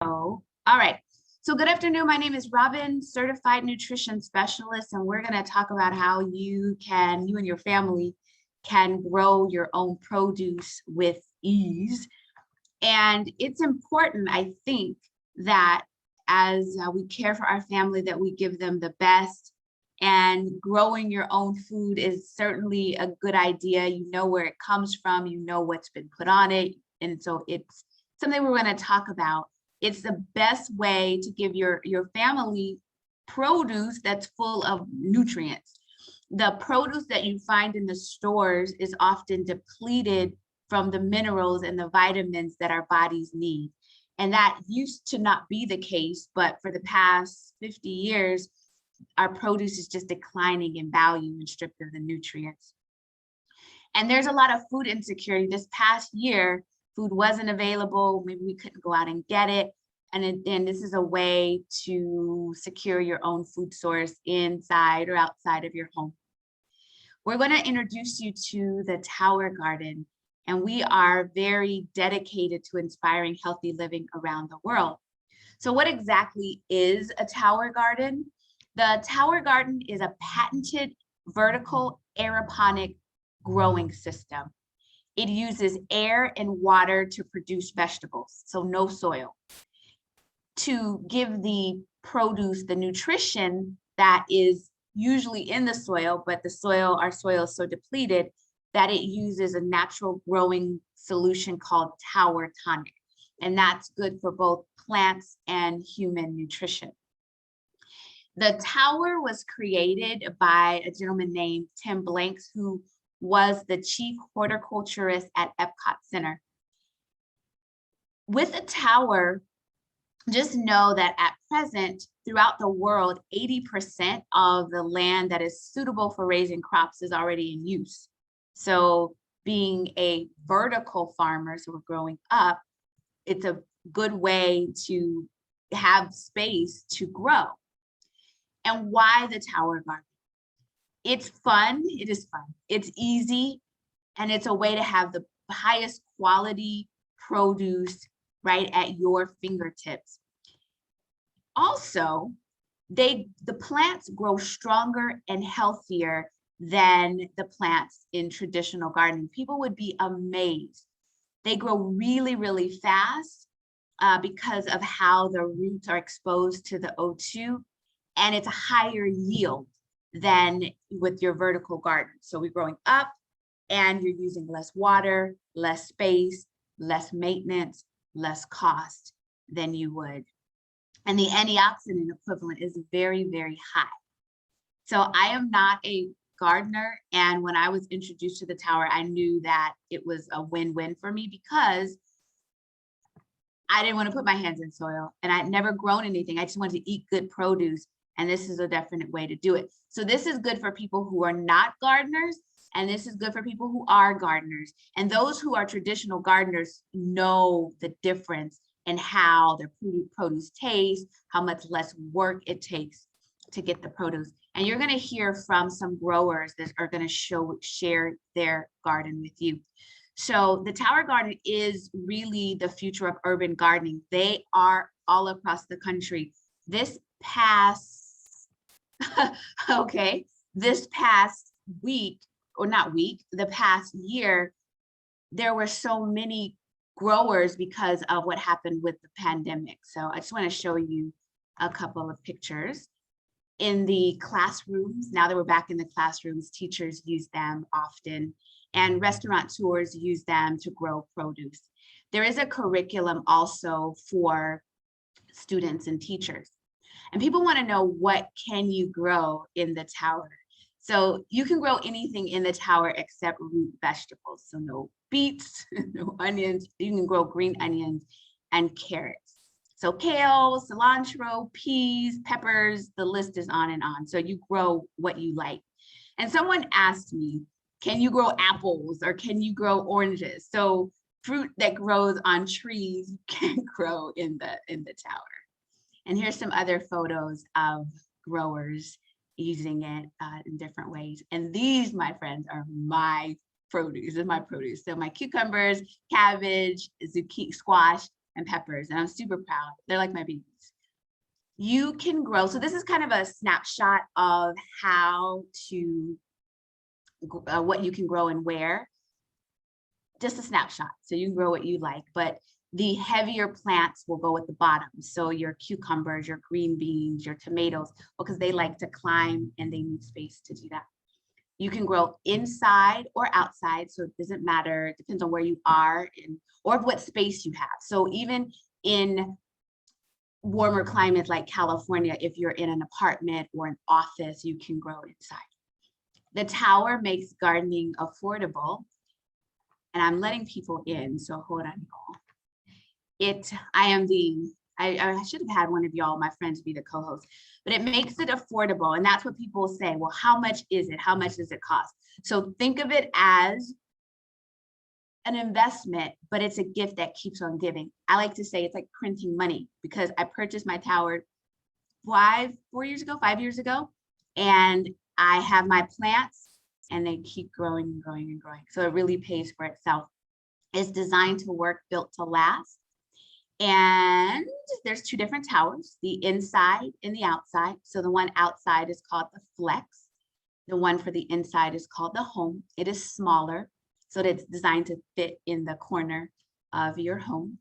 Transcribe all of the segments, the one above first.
All right. So good afternoon. My name is Robin, certified nutrition specialist, and we're going to talk about how you and your family can grow your own produce with ease. And it's important, I think, that as we care for our family, that we give them the best. And growing your own food is certainly a good idea. You know where it comes from, you know what's been put on it. And so it's something we're going to talk about. It's the best way to give your family produce that's full of nutrients. The produce that you find in the stores is often depleted from the minerals and the vitamins that our bodies need. And that used to not be the case, but for the past 50 years, our produce is just declining in value and stripped of the nutrients. And there's a lot of food insecurity. This past year, food wasn't available. Maybe we couldn't go out and get it. And this is a way to secure your own food source inside or outside of your home. We're going to introduce you to the Tower Garden, and we are very dedicated to inspiring healthy living around the world. So what exactly is a Tower Garden? The Tower Garden is a patented vertical aeroponic growing system. It uses air and water to produce vegetables, so no soil, to give the produce the nutrition that is usually in the soil, but our soil is so depleted that it uses a natural growing solution called Tower Tonic. And that's good for both plants and human nutrition. The tower was created by a gentleman named Tim Blanks, who was the chief horticulturist at Epcot Center. With a tower, just know that at present, throughout the world, 80% of the land that is suitable for raising crops is already in use. So being a vertical farmer, so we're growing up, it's a good way to have space to grow. And why the Tower Garden? It's fun. It is fun. It's easy. And it's a way to have the highest quality produce right at your fingertips. Also, the plants grow stronger and healthier than the plants in traditional gardening. People would be amazed. They grow really, really fast because of how the roots are exposed to the O2. And it's a higher yield than with your vertical garden. So we're growing up and you're using less water, less space, less maintenance, less cost than you would. And the antioxidant equivalent is very, very high. So I am not a gardener. And when I was introduced to the tower, I knew that it was a win-win for me because I didn't want to put my hands in soil and I'd never grown anything. I just wanted to eat good produce. And this is a definite way to do it. So this is good for people who are not gardeners, and this is good for people who are gardeners. And those who are traditional gardeners know the difference in how their produce tastes, how much less work it takes to get the produce. And you're going to hear from some growers that are going to share their garden with you. So the Tower Garden is really the future of urban gardening. They are all across the country. This past week, or not week, the past year, there were so many growers because of what happened with the pandemic. So I just want to show you a couple of pictures. In the classrooms, now that we're back in the classrooms, teachers use them often, and restaurateurs use them to grow produce. There is a curriculum also for students and teachers. And people want to know, what can you grow in the tower? So you can grow anything in the tower except root vegetables. So no beets, no onions. You can grow green onions and carrots. So kale, cilantro, peas, peppers, the list is on and on. So you grow what you like. And someone asked me, can you grow apples or can you grow oranges? So fruit that grows on trees you can grow in the tower. And here's some other photos of growers using it in different ways. And these, my friends, are my produce. This is my produce. So my cucumbers, cabbage, zucchini, squash, and peppers, and I'm super proud. They're like my babies. You can grow. So this is kind of a snapshot of how to, what you can grow and where. Just a snapshot. So you can grow what you like, but the heavier plants will go at the bottom. So your cucumbers, your green beans, your tomatoes, because they like to climb and they need space to do that. You can grow inside or outside. So it doesn't matter. It depends on where you are or what space you have. So even in warmer climates like California, if you're in an apartment or an office, you can grow inside. The tower makes gardening affordable. And I'm letting people in, so hold on, y'all. I should have had one of y'all, my friends, be the co-host, but it makes it affordable. And that's what people say. Well, how much is it? How much does it cost? So think of it as an investment, but it's a gift that keeps on giving. I like to say it's like printing money, because I purchased my tower 5 years ago, and I have my plants and they keep growing and growing and growing. So it really pays for itself. It's designed to work, built to last. And there's 2 different towers, the inside and the outside. So the one outside is called the flex. The one for the inside is called the home. It is smaller, so that it's designed to fit in the corner of your home.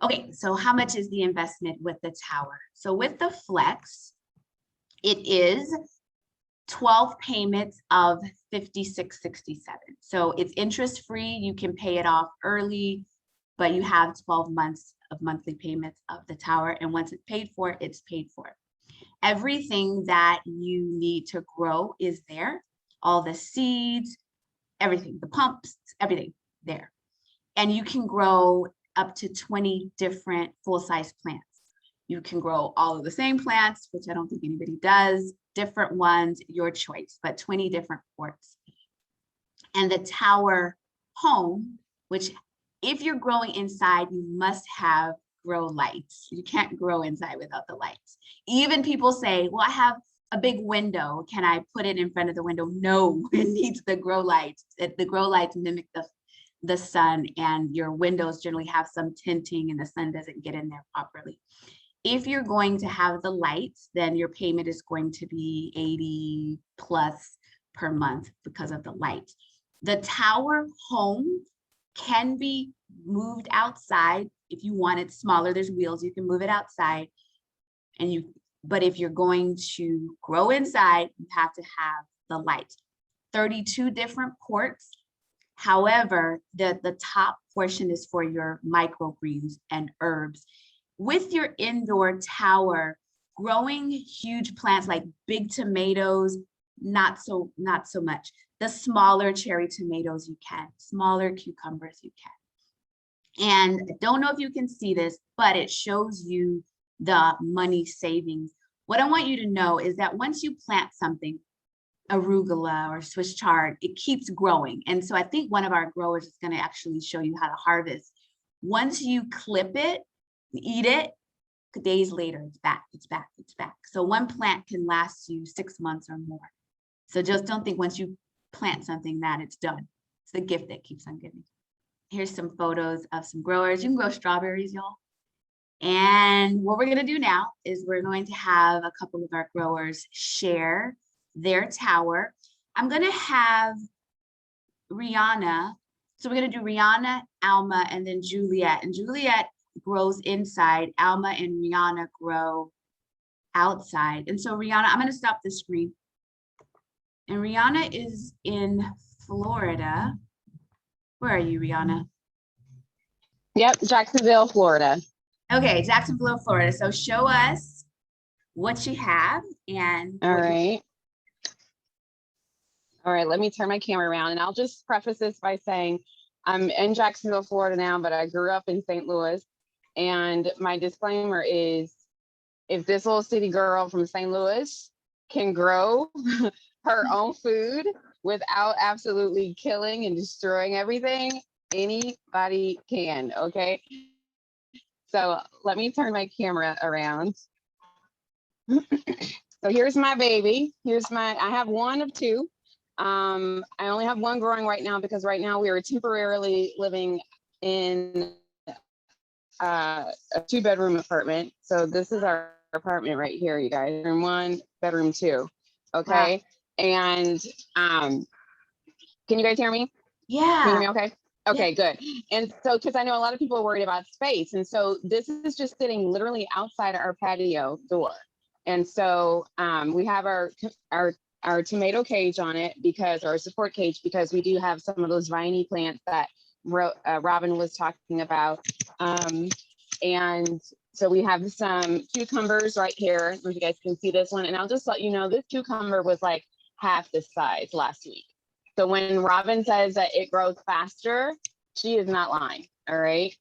Okay, so how much is the investment with the tower? So with the flex, it is 12 payments of $56.67. So it's interest free. You can pay it off early, but you have 12 months of monthly payments of the tower. And once it's paid for, it's paid for. Everything that you need to grow is there. All the seeds, everything, the pumps, everything there. And you can grow up to 20 different full-size plants. You can grow all of the same plants, which I don't think anybody does, different ones, your choice, but 20 different ports. And the tower home, which if you're growing inside, you must have grow lights. You can't grow inside without the lights. Even people say, well, I have a big window. Can I put it in front of the window? No, it needs the grow lights. The grow lights mimic the sun, and your windows generally have some tinting and the sun doesn't get in there properly. If you're going to have the lights, then your payment is going to be 80 plus per month because of the lights. The tower home can be moved outside if you want it smaller. There's wheels, you can move it outside. But if you're going to grow inside, you have to have the lights. 32 different ports. However, the top portion is for your microgreens and herbs. With your indoor tower, growing huge plants like big tomatoes, not so much. The smaller cherry tomatoes you can, smaller cucumbers you can. And I don't know if you can see this, but it shows you the money savings. What I want you to know is that once you plant something, arugula or Swiss chard, it keeps growing. And so I think one of our growers is going to actually show you how to harvest. Once you clip it, eat it, days later, it's back, it's back, it's back. So one plant can last you 6 months or more. So just don't think once you plant something that it's done. It's the gift that keeps on giving. Here's some photos of some growers. You can grow strawberries, y'all. And what we're going to do now is we're going to have a couple of our growers share their tower. I'm going to have Rihanna. So we're going to do Rihanna, Alma, and then Juliet. And Juliet grows inside. Alma and Rihanna grow outside. And so Rihanna, I'm going to stop the screen. And Rihanna is in Florida. Where are you, Rihanna? Yep, Jacksonville, Florida. Okay, Jacksonville, Florida. So show us what you have and all right. All right, let me turn my camera around, and I'll just preface this by saying I'm in Jacksonville, Florida now, but I grew up in St. Louis. And my disclaimer is, if this little city girl from St. Louis can grow her own food without absolutely killing and destroying everything, anybody can, okay? So let me turn my camera around. So here's my baby. I have one of two. I only have one growing right now because right now we are temporarily living in a 2-bedroom apartment. So this is our apartment right here, you guys. Bedroom 1, bedroom 2. Okay. Wow. And can you guys hear me? Yeah. Can you hear me okay? Okay, yeah. good. And so, because I know a lot of people are worried about space. And so this is just sitting literally outside our patio door. And so we have our tomato cage on it because, or support cage, because we do have some of those viney plants that Robin was talking about. And so we have some cucumbers right here. If you guys can see this one. And I'll just let you know, this cucumber was like half the size last week. So when Robin says that it grows faster, she is not lying. All right.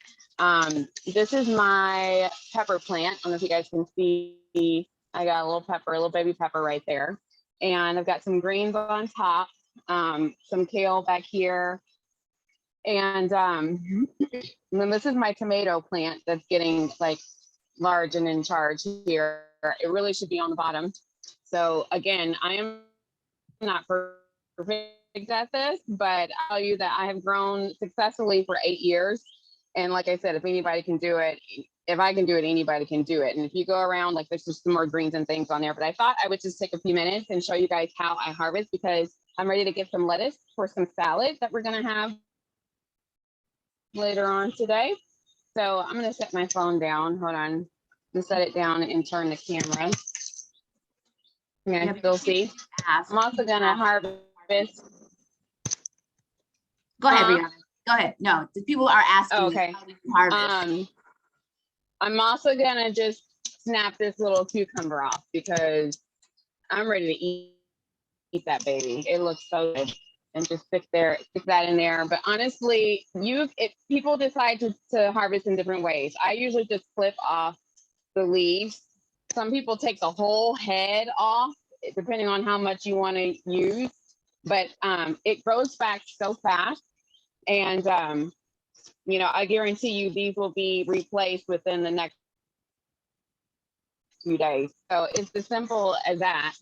This is my pepper plant. I don't know if you guys can see. I got a little pepper, a little baby pepper right there. And I've got some greens on top, some kale back here. And then this is my tomato plant that's getting like large and in charge here. It really should be on the bottom. So again, I am not perfect at this, but I'll tell you that I have grown successfully for 8 years. And like I said, if anybody can do it, if I can do it, anybody can do it. And if you go around, like there's just some more greens and things on there, but I thought I would just take a few minutes and show you guys how I harvest, because I'm ready to get some lettuce for some salad that we're going to have later on today. So I'm going to set my phone down. Hold on. I'm set it down and turn the camera. You guys still see? I'm also going to harvest. Go ahead, Brianna. Go ahead. No, the people are asking. Okay. How do you harvest? I'm also going to just snap this little cucumber off because I'm ready to eat that baby. It looks so good. And just stick that in there. But honestly, people decide to harvest in different ways. I usually just flip off the leaves. Some people take the whole head off, depending on how much you want to use. But it grows back so fast. And, I guarantee you these will be replaced within the next few days. So it's as simple as that.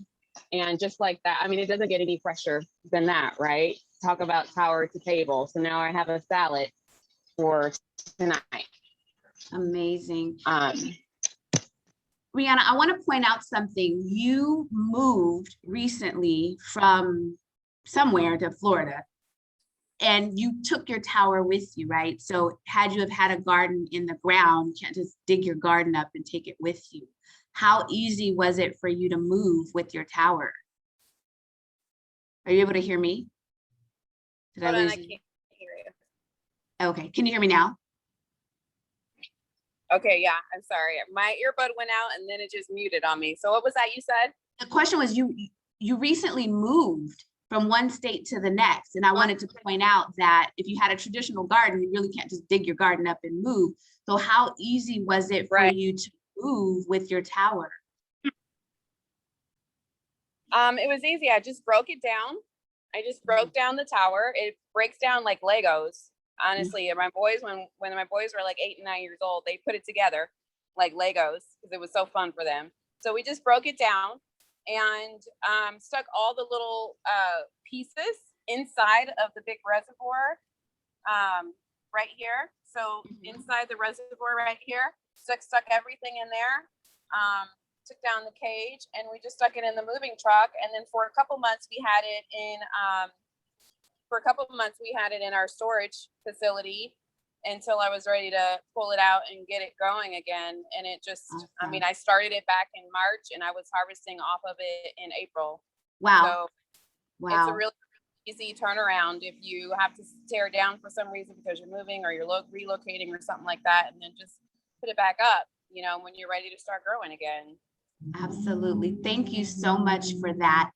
And just like that, I mean, it doesn't get any fresher than that, right? Talk about tower to table. So now I have a salad for tonight. Amazing. Brianna, I want to point out something. You moved recently from somewhere to Florida, and you took your tower with you, right? So had you have had a garden in the ground, you can't just dig your garden up and take it with you. How easy was it for you to move with your tower? Are you able to hear me? Hold on, I can't hear you. Okay, can you hear me now? Okay, yeah, I'm sorry. My earbud went out and then it just muted on me. So what was that you said? The question was, you recently moved from one state to the next. And I wanted to point out that if you had a traditional garden, you really can't just dig your garden up and move. So how easy was it for you to move with your tower? It was easy. I just broke it down. I just broke down the tower. It breaks down like Legos. Honestly, my boys, when my boys were like 8 and 9 years old, they put it together like Legos because it was so fun for them. So we just broke it down and stuck all the little pieces inside of the big reservoir right here. So inside the reservoir right here, stuck everything in there. Took down the cage and we just stuck it in the moving truck. And then for a couple months we had it in our storage facility until I was ready to pull it out and get it going again. And it just, I mean, I started it back in March and I was harvesting off of it in April. Wow. So it's a really easy turnaround if you have to tear it down for some reason because you're moving or you're relocating or something like that, and then just put it back up, when you're ready to start growing again. Absolutely. Thank you so much for that.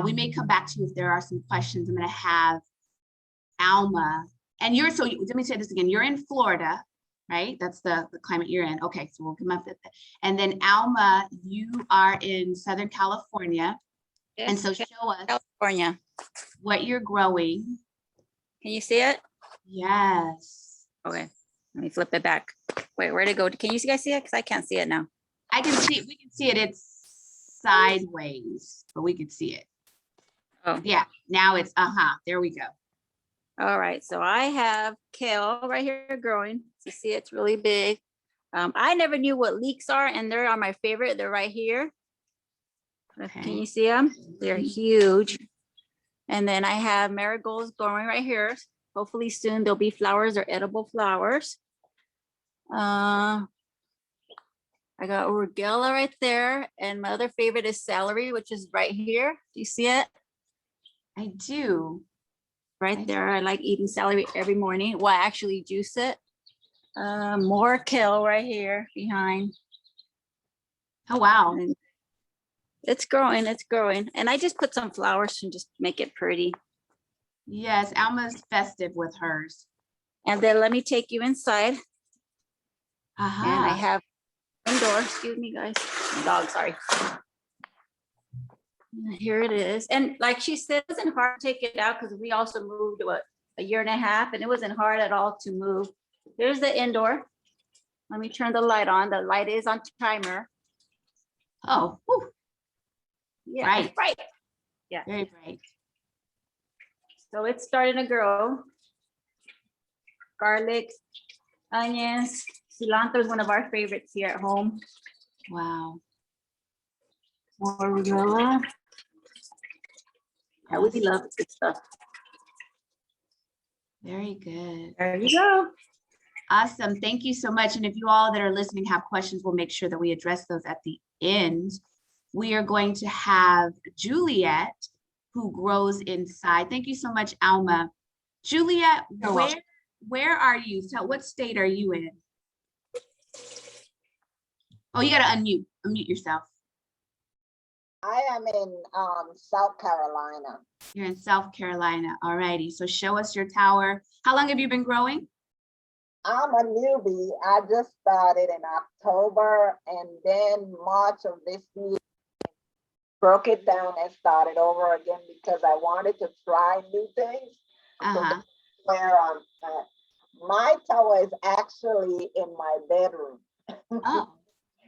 We may come back to you if there are some questions. I'm going to have Alma, and so let me say this again. You're in Florida, right? That's the climate you're in. Okay, so we'll come up with that. And then Alma, you are in Southern California. Yes, and so show us California what you're growing. Can you see it? Yes. Okay, let me flip it back. Wait, where'd it go? Can you guys see it? Because I can't see it now. I can see it. We can see it. It's sideways, but we can see it. Oh, yeah. Now it's there we go. All right. So I have kale right here growing. You see, it's really big. I never knew what leeks are, and they're my favorite. They're right here. Can Okay. you see them? They're huge. And then I have marigolds growing right here. Hopefully soon there'll be flowers or edible flowers. I got arugula right there. And my other favorite is celery, which is right here. Do you see it? I do. Right there. I like eating celery every morning. Well, I actually juice it. More kale right here behind. Oh, wow. And it's growing, it's growing. And I just put some flowers to just make it pretty. Yes, Alma's festive with hers. And then let me take you inside. Aha. And I have indoor, excuse me guys, dog, sorry. Here it is. And like she said, it wasn't hard to take it out because we also moved what, a year and a half, and it wasn't hard at all to move. Here's the indoor. Let me turn the light on. The light is on timer. Oh, whew, Yeah, Bright. right. Yeah. very bright. So it's starting to grow. Garlic, onions, cilantro is one of our favorites here at home. Wow. More arugula. Yeah, we love this stuff. Very good. There you go. Awesome. Thank you so much. And if you all that are listening have questions, we'll make sure that we address those at the end. We are going to have Juliet, who grows inside. Thank you so much, Alma. Juliet, where are you? So what state are you in? Oh, you got to unmute yourself. I am in South Carolina. You're in South Carolina. All righty. So show us your tower. How long have you been growing? I'm a newbie. I just started in October, and then March of this year, broke it down and started over again because I wanted to try new things. Uh-huh. Where my tower is actually in my bedroom. Oh,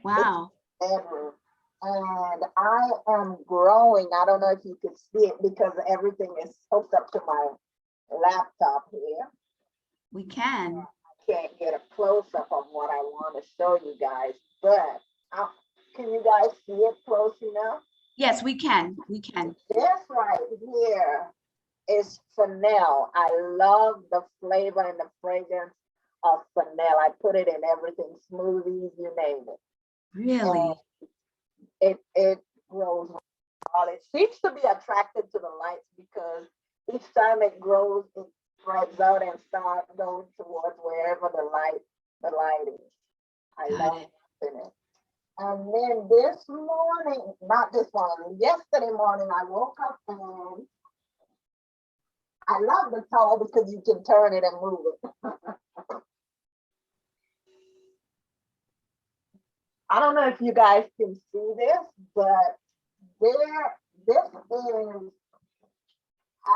wow. Bedroom. And I am growing. I don't know if you can see it because everything is hooked up to my laptop here. We can. I can't get a close-up of what I want to show you guys, but can you guys see it close enough? Yes, we can. We can. This right here is fennel. I love the flavor and the fragrance of fennel. I put it in everything, smoothies, you name it. Really? It grows well. It seems to be attracted to the lights because each time it grows, it spreads out and starts going towards wherever the light is. I Got love it. it. And then this morning, not this morning, yesterday morning, I woke up and I love the towel because you can turn it and move it. I don't know if you guys can see this, but this is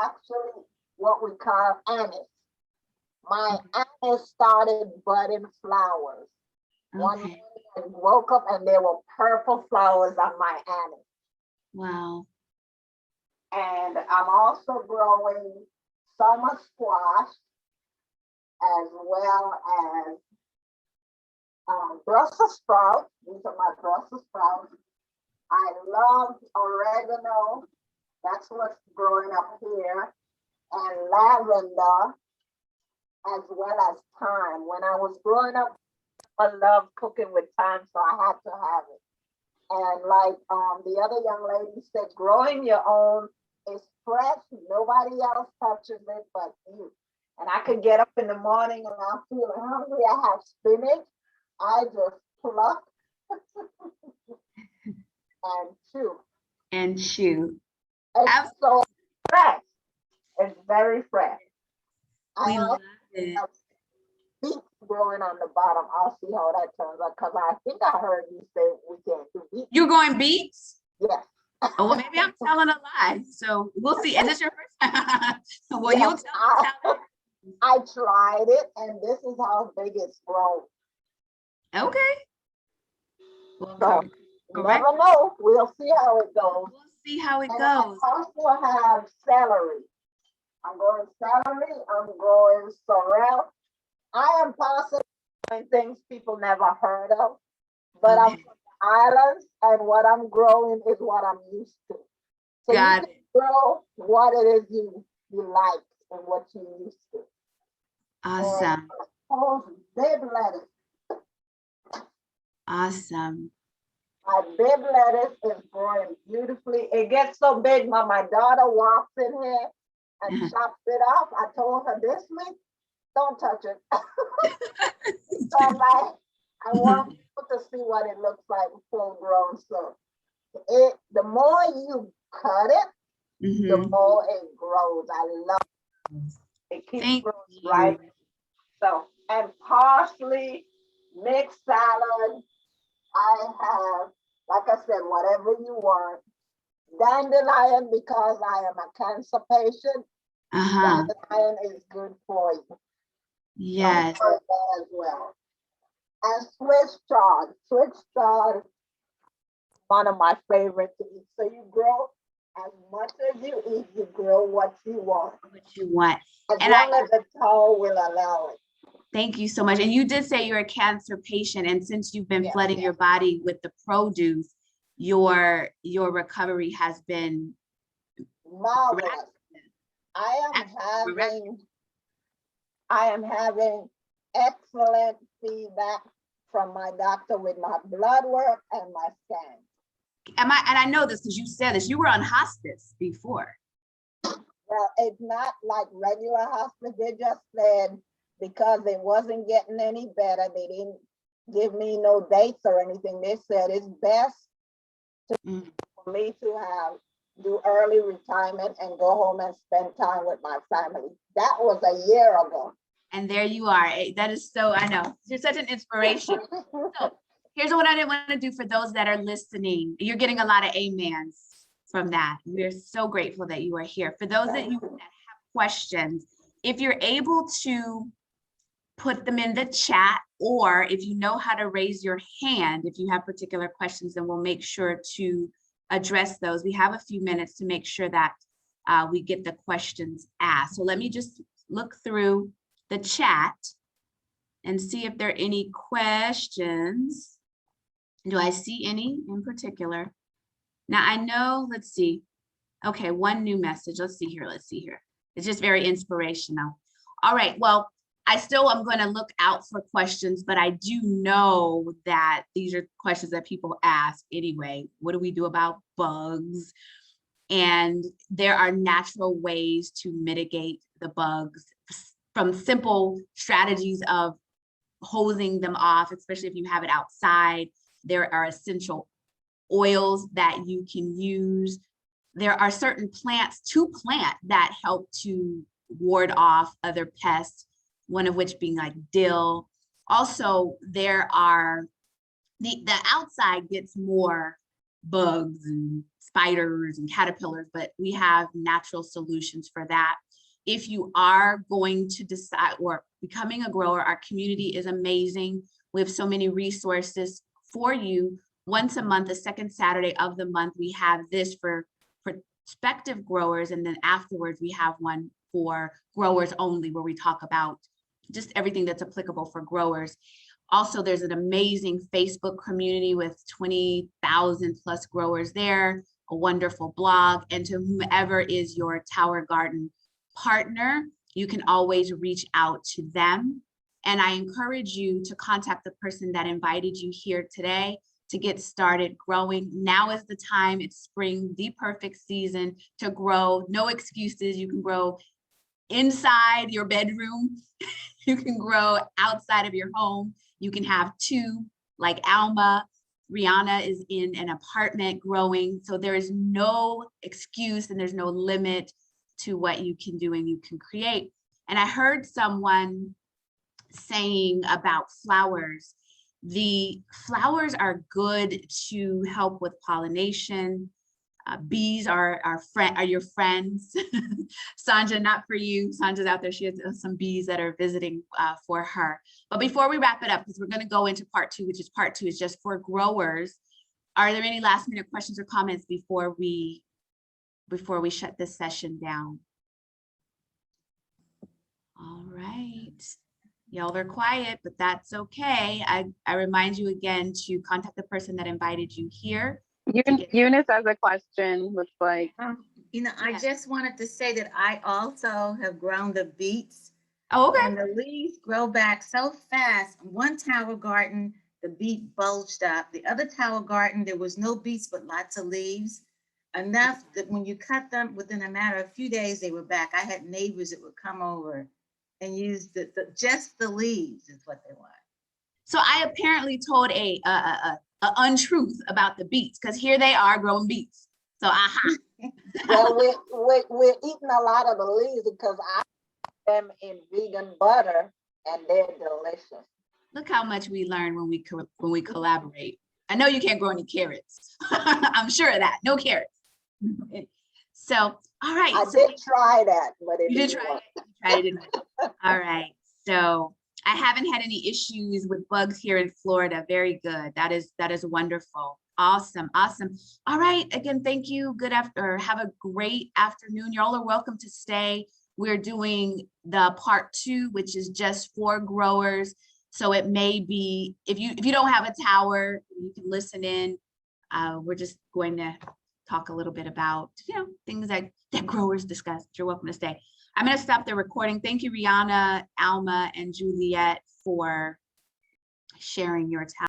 actually what we call anise. My anise started budding flowers. One Okay. morning I woke up and there were purple flowers on my anise. Wow. And I'm also growing summer squash as well as Brussels sprouts. These are my Brussels sprouts. I love oregano. That's what's growing up here. And lavender as well as thyme. When I was growing up, I loved cooking with thyme, so I had to have it. And like the other young lady said, growing your own is fresh. Nobody else touches it but you. And I could get up in the morning and I'm feeling hungry. I have spinach. I just pluck and chew. And shoot. It's so fresh. It's very fresh. We I love also it. have beets growing on the bottom. I'll see how that turns out because I think I heard you say we can't do beets. You're going beets? Yes. Oh, well, maybe I'm telling a lie. So we'll see. Is this your first time? Well, Yes, you'll tell us I tried it and this is how big it's grown. how. Okay. Well, So go you right. never know. We'll see how it goes. We'll see how it And goes. I also have celery. I'm growing celery. I'm growing sorrel. I am possibly growing things people never heard of. But I'm Okay. from the islands, and what I'm growing is what I'm used to. So you Got can it. grow what it is you like and what you used to. Awesome. Oh, bib lettuce. Awesome. My bib lettuce is growing beautifully. It gets so big when my daughter walks in here and chops it off. I told her this week, don't touch it. So I want people to see what it looks like full grown. So the more you cut it, the Mhm. more it grows. I love it. It keeps Thank growing you. right. So, and parsley, mixed salad. I have, like I said, whatever you want. Dandelion, because I am a cancer patient, Uh-huh. dandelion is good for you. Yes. That as well. And Swiss chard. Swiss chard, one of my favorite to eat. So you grow as much as you eat, you grow what you want. What you want. As And long as the toe will allow it. thank you so much. And you did say you're a cancer patient, and since you've been Yes, flooding your body with the produce, your recovery has been Marvelous. miraculous. Miraculous. I am having excellent feedback from my doctor with my blood work and my scan. And I know this because you said this. You were on hospice before. Well, it's not like regular hospice. They just said because it wasn't getting any better, they didn't give me no dates or anything. They said it's best for me to do early retirement and go home and spend time with my family. That was a year ago. And there you are. That is so, I know. You're such an inspiration. So here's what I didn't want to do for those that are listening. You're getting a lot of amens from that. We're so grateful that you are here. For those that you that have questions, if you're able to put them in the chat, or if you know how to raise your hand, if you have particular questions, then we'll make sure to address those. We have a few minutes to make sure that we get the questions asked. So let me just look through the chat and see if there are any questions. Do I see any in particular? Now I know, let's see. Okay, one new message. Let's see here. It's just very inspirational. All right, well, I still am going to look out for questions, but I do know that these are questions that people ask anyway. What do we do about bugs? And there are natural ways to mitigate the bugs, from simple strategies of hosing them off, especially if you have it outside. There are essential oils that you can use. There are certain plants to plant that help to ward off other pests, one of which being like dill. Also, there are the outside gets more bugs and spiders and caterpillars, but we have natural solutions for that. If you are going to decide or becoming a grower, our community is amazing. We have so many resources for you. Once a month, the second Saturday of the month, we have this for prospective growers. And then afterwards, we have one for growers only, where we talk about just everything that's applicable for growers. Also, there's an amazing Facebook community with 20,000 plus growers there, a wonderful blog, and to whomever is your Tower Garden partner, you can always reach out to them. And I encourage you to contact the person that invited you here today to get started growing. Now is the time. It's spring, the perfect season to grow. No excuses. You can grow inside your bedroom. You can grow outside of your home. You can have two, like Alma. Rihanna is in an apartment growing. So there is no excuse and there's no limit to what you can do and you can create. And I heard someone saying about flowers. The flowers are good to help with pollination. Bees are your friends. Sandra, not for you. Sandra's out there. She has some bees that are visiting for her. But before we wrap it up, because we're going to go into part two, which is part two is just for growers. Are there any last minute questions or comments before we shut this session down? All right. Y'all are quiet, but that's okay. I remind you again to contact the person that invited you here. Eunice has a question, looks like. I Yes. just wanted to say that I also have grown the beets, Oh, okay. and the leaves grow back so fast. One tower garden, the beet bulged up. The other tower garden, there was no beets, but lots of leaves. Enough that when you cut them, within a matter of a few days, they were back. I had neighbors that would come over and use just the leaves is what they want. So I apparently told a untruth about the beets because here they are growing beets. So aha. Well, we're eating a lot of the leaves because I put them in vegan butter and they're delicious. Look how much we learn when we collaborate. I know you can't grow any carrots. I'm sure of that. No carrots. So, all right. I So did try that, but it you did didn't try work. it. You tried it. Didn't work. All right. So I haven't had any issues with bugs here in Florida. Very good. That is wonderful. Awesome. Awesome. All right. Again, thank you. Good after. Have a great afternoon. Y'all are welcome to stay. We're doing the part 2, which is just for growers. So it may be, if you don't have a tower, you can listen in. We're just going to talk a little bit about, things that growers discuss. You're welcome to stay. I'm going to stop the recording. Thank you, Rihanna, Alma, and Juliet for sharing your talent.